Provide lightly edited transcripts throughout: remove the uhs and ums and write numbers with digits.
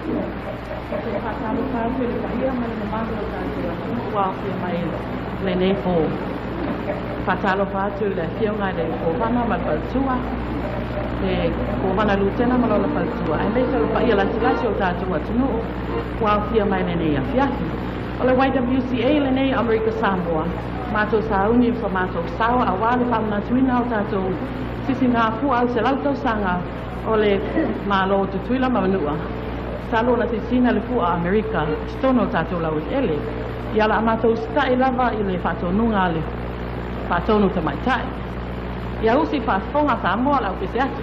Fatalo fatu le kahia mai le mamalo tātua ua fia mai le nei fō. Fatalo fatu le fionga le kōwana ma le paltua. Le kōwana lutena ma le paltua. Ai mei talo paia la silasi o tātua tunu ua fia mai le nei a fiaki. O le YWCA le nei Amerika Samoa. Mātou sauni fa mātou sawa a wale whamna tuina o tātou sisi ngā fua au se lautau sanga o le mālo o tutuila mamanua. Talo na tisina le fua Amerika, stono tātou lau ele. Ia la mātou stai lava i le whatonunga le whatonu tamaitai. Ia usi whafonga Samoa lau kese atu.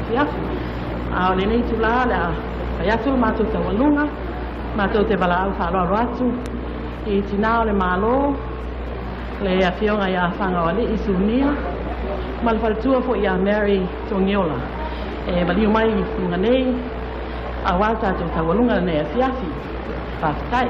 fiafi. A o le nei tula le a kai atu mātou te walunga, mātou te wala au whāroa atu, I tina o le malo, le a fionga ia whanga o le isunia, ma le whaletua fo ia Mary Tongiola. E waliu mai I funga nei, a wata tau te walunga nei a fiafi, whātai.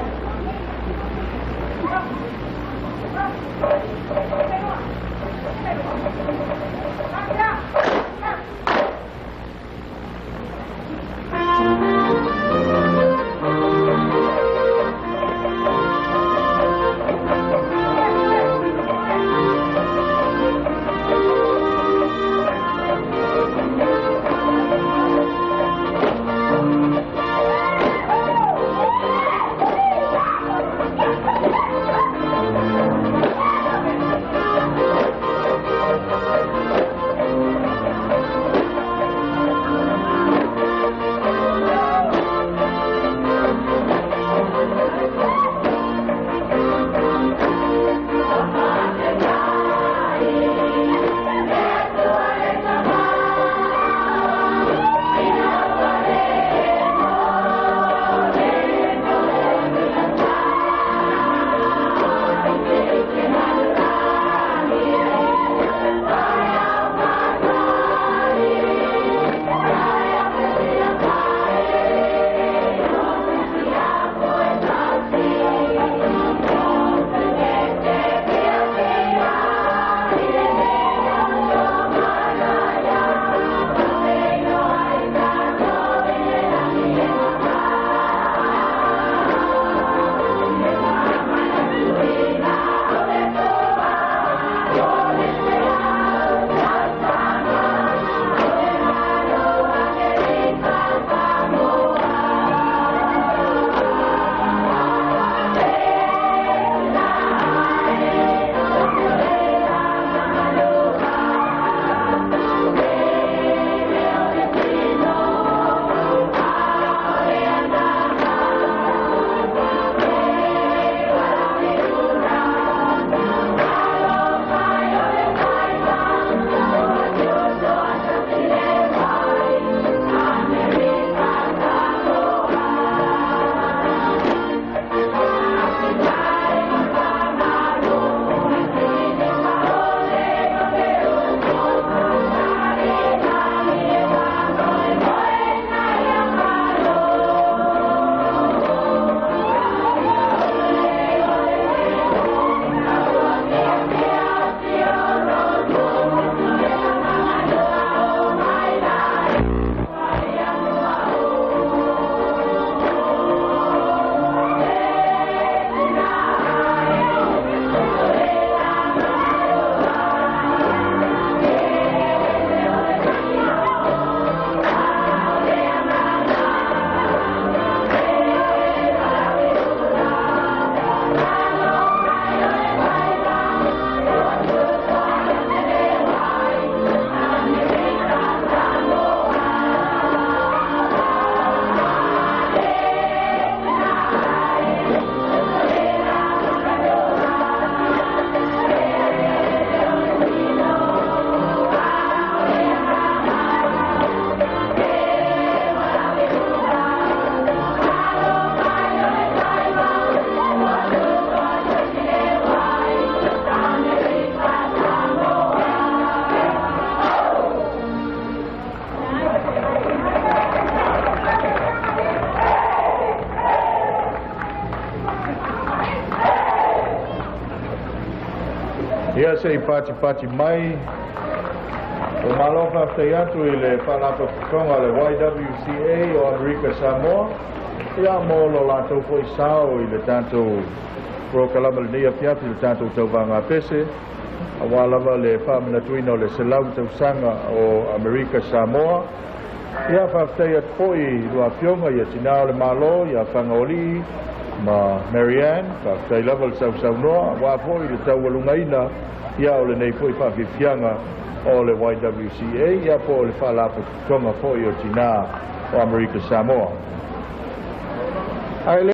Ia se pati mai o malofa te atu I le whanapa tonga le YWCA o Amerika Samoa. Ia mo lo latou foi sao I le tātou prokalama le nia piapi le tātou tauvanga pese. A wālava le whamanatuina o le selau tausanga o Amerika Samoa. Ia whaftai at poi lua pionga ia tinao le malo ia whangaoli ma Marianne, whaftai lava le sau noa. Wā poi le taualungaina ia o le nei poi whawhiwhianga o le YWCA. Ia po le whalapo tonga poi o tina o Amerika Samoa.